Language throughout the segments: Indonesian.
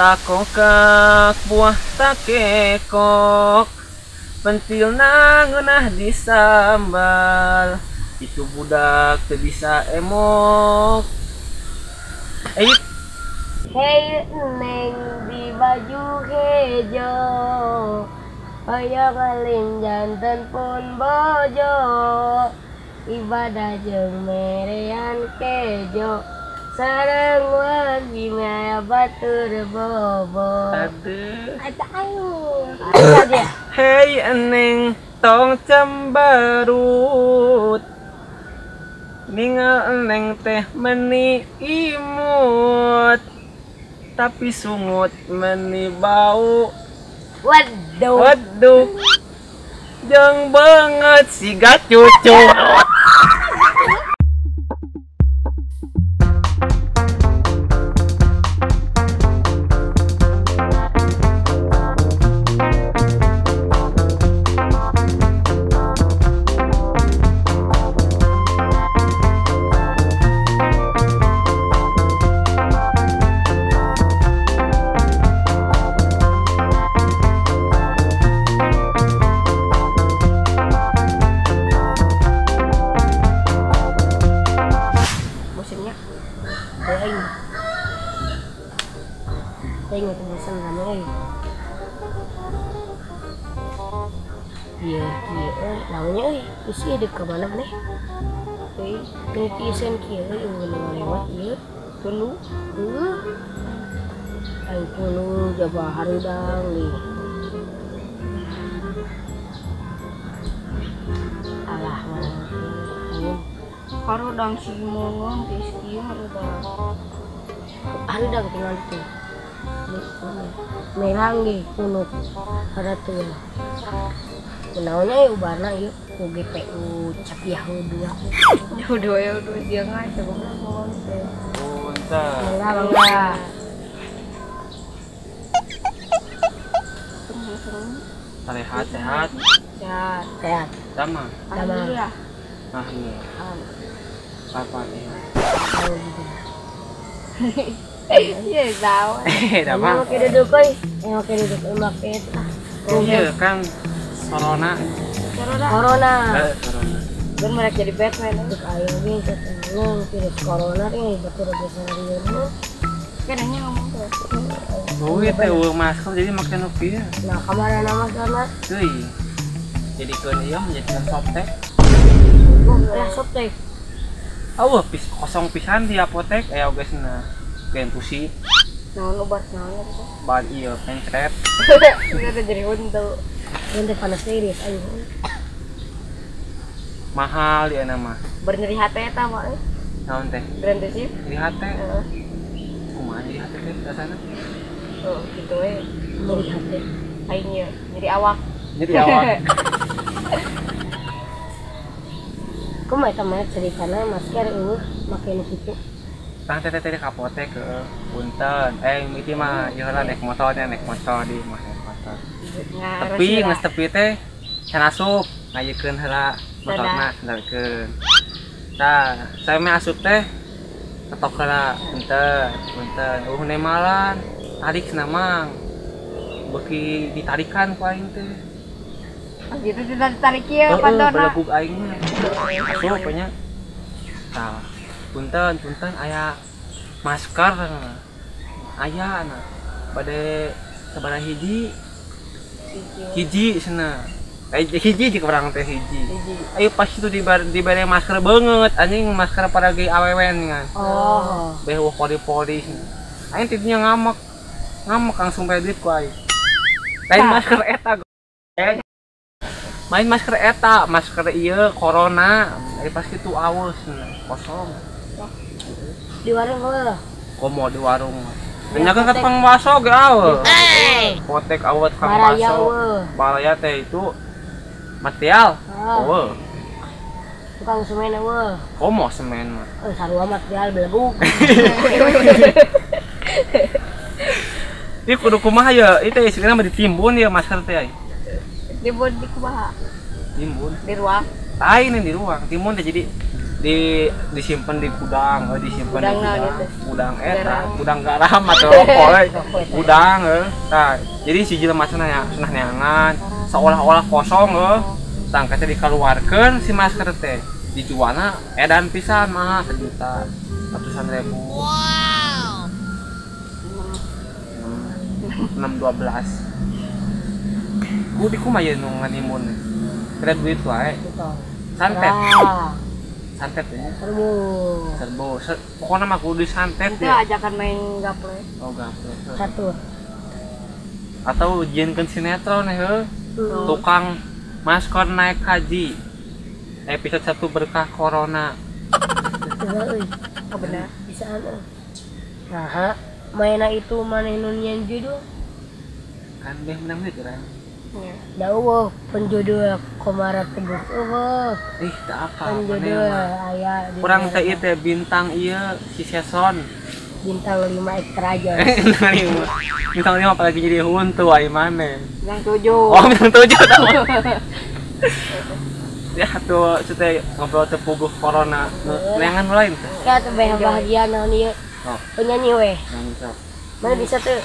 takokak buah takekok pentilna ngeunah disambal itu budak teu bisa emok. Hei neng di baju hejo hoyong aling janten pun bojo ibadah jeung merean kejo sareng wagi mea batur bobo. Aduh. Ada dia. Hei eneng tong cemberut ninggal eneng teh meni imut tapi sungut meni bau. Waduh jeung banget siga cucu. Saya ingat pesan namanya. Iya, namanya isi ada ke mana nih? Ini kisan kira yang lewat ya, dulu, ayo dulu jabah harudang nih. Alah mana? Harudang si mongon, teski harudang tinggal itu. Merang ge kunut ada tuh ya. Kenalnya ya ubana yuk ku GPU cap Yahudu ya dia ngaca ngomong teh. Punten. Bangga. Sehat. Sehat. Sama. Alhamdulillah. Nah ini. Apa nih? Iya tahu. Dama. Oke duduk euy. Oke duduk make tah. Iya kan corona. Corona. Corona. Mereka jadi Batman untuk ayo ge ketemu virus corona ini betul betul rieu. Kadangnya ngomong tuh. Duit teh masker jadi make nu kieu. Nah, kamana nama sana? Teuy. Jadi keun ieu menjadikan softtek. Ya softtek. Kosong pisan di apotek ogesna. Gen pusing. Naon obat naon itu? Ban ieu pencret. Kita jadi huntu. Untuk panas iris ayo. Mahal dia nama. Bernyeri hati eta mah. Naon teh? Berhenti sih. Di hate. Kumaha di hate teh rasana? Oh, gitu we. Nyeri hati. Aingnya nyeri awak. Jadi awak. Kumaha teman ceritana masker make nu kitu. Tah teh ka apotek ke punten. Miti mah ieu heula naik motor di naik motor. Tepi geus tepi teh can asup ngayeukeun heula motorna sandarkeun. Tah, saya mah asup teh ketok heula punten. Nemalan tarik senamang. Beuki ditarikan ku aing teh. Gitu ditarik ieu pandona. Belebug aing mah. Asup nya. Tah, punten aya masker aya na bade sabaraha hiji cenah hiji jeung urang teh hiji ayo pas itu dibere masker banget anjing masker pada ge awewen kan beh poli-poli aing tidinya ngamek langsung pedit ku aing lain masker eta main masker eta masker ieu corona pas kitu aweus kosong Di warung heula. Komo di warung. Nyakeun ka tukang baso ge aweus. Potek awet kang baso. Baraya teh itu material. Eueuh. Tukang semen eueuh. Komo semen mah. Sarua material belebug. Di kudu kumaha ya? Itu istilahna mah ditimbun ya masker teh. Dibun di kumaha? Timbun. Di ruang. Lain di ruang. Timbun teh jadi disimpan di gudang, disimpan di Gudang naon gudang. itu? Gudang eta, Garam. gudang garam atau rokok gudang Tah, jadi si jelema cenah neangan seolah-olah kosong tang kata dikeluarkeun si masker teh. Dijualna edan pisan mah sejuta ratusan ribu. Wow. 612. Di kumaha nu nganimun. Kira duit wae. Santet. Santet ya. Serbo. Pokoknya mah kudu santet Itu ya. ajakan main gaple. Oh, gampang. Satu. Atau ujiankeun sinetron heuh. Tukang maskot naik haji. Episode 1 berkah corona. Coba euy. Oh benar. Bisa anu. Nah, mainna itu maneh nu nyian judul. Kan beh menang deui curang. Iya. Dawuh penjudul Komara Teguh. Ih, tak apa. Penjudul aya di Kurang teh ieu teh bintang ieu si Seson. bintang 5 ekstra aja. Bintang 5 apalagi jadi huntu ai maneh. Yang 7. Oh, bintang 7 tahu. Ya tuh teh ngobrol teh puguh corona. Neangan lain teh. Ya teh bahagia naon ieu. Oh, Penyanyi weh. nyanyi sok. Mana bisa tuh?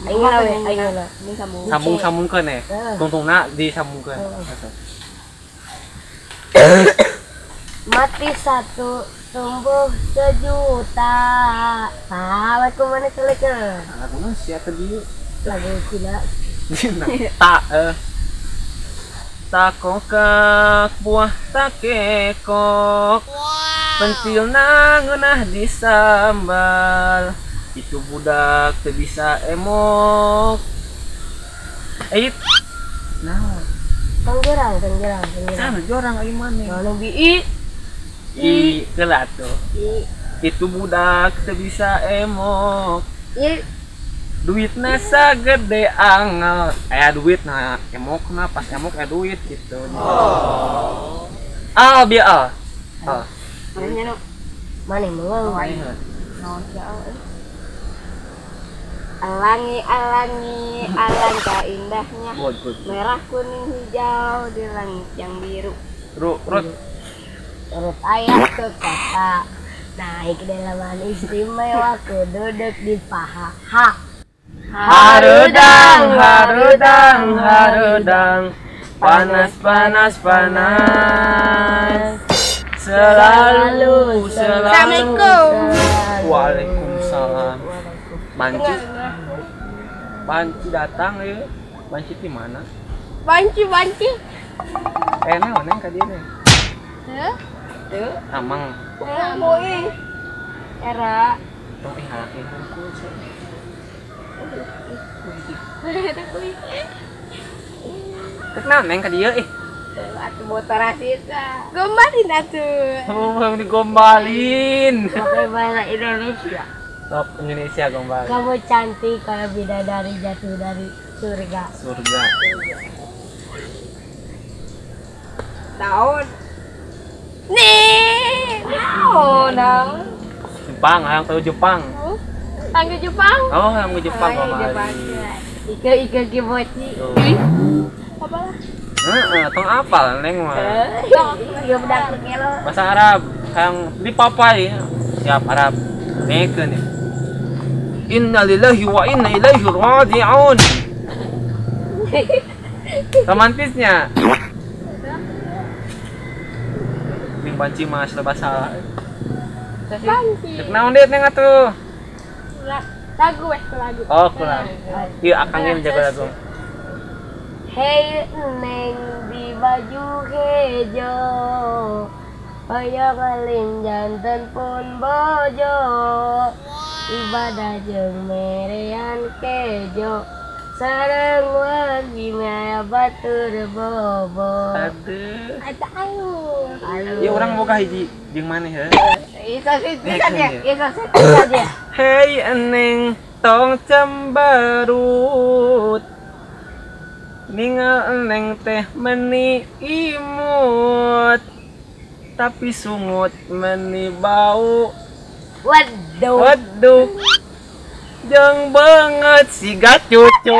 Aing lah weh, aing lah. Ini kamu. Sambung-sambungkeun Heeh. tungtungna disambungkeun. Mati satu, tumbuh sejuta. Lagu mana keleken? Laguna sia teh dieu. Lagu Cina. Tak takokak buah takekok. Pentilna ngeunah disambal. Itu budak teu bisa emok. Nah, Tanggerang. sana jorang ai maneh. Mana bi I kelat tuh. i Itu budak teu bisa emok. i Duitna sagede angel. Duit nah emokna pas emok duit gitu. Biar. Mana nu? mana mau? Naon sia Alangi, alangkah indahnya. Good. Merah, kuning, hijau di langit yang biru. Rut. Urut ayat ke kata naik dalam istimewa ku duduk di paha. Harudang. Panas. Selalu. Assalamualaikum. Waalaikumsalam. Banci datang ya. Banci di mana? Banci. Naon ka dieu? Tuh. Amang. Boy. Era. Tong halakeun hungkul sih. Kenal neng ka dieu Atuh motor asita. Gombalin atuh. Oh, digombalin. Pakai bahasa Indonesia. Top Indonesia gombal. Kamu cantik kayak bidadari jatuh dari surga. Tahun. Nih. Naon. Jepang, yang tahu Jepang. Tangga Jepang. Oh, yang ke Jepang Oh, iya, gombal. Ika kimochi. Apa lah? Tong apal neng mah. Iya bedak kelo. Bahasa Arab, yang di papai. Siap Arab. Nekeun ya. Inna lillahi wa inna ilaihi raji'un. Romantisnya. Ning banci mas bahasa. Banci. Cek naon deui neng atuh? Lagu lagu. Oh, kurang. Ieu akang ge menjaga lagu. Hei neng di baju hejo, hoyong aling janten pun bojo, ibadah jeung merean kejo, sareng wagi maya batur bobo. Aduh. Ada ayo. Ieu urang boga hiji jeung maneh heuh. Isa sih dia. Hei eneng tong cemberut. Ningal eneng teh meni imut. Tapi sungut meni bau. Waduh. Jeung banget siga cucu.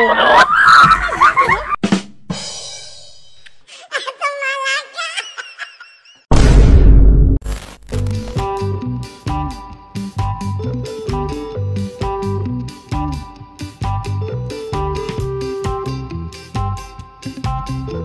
Thank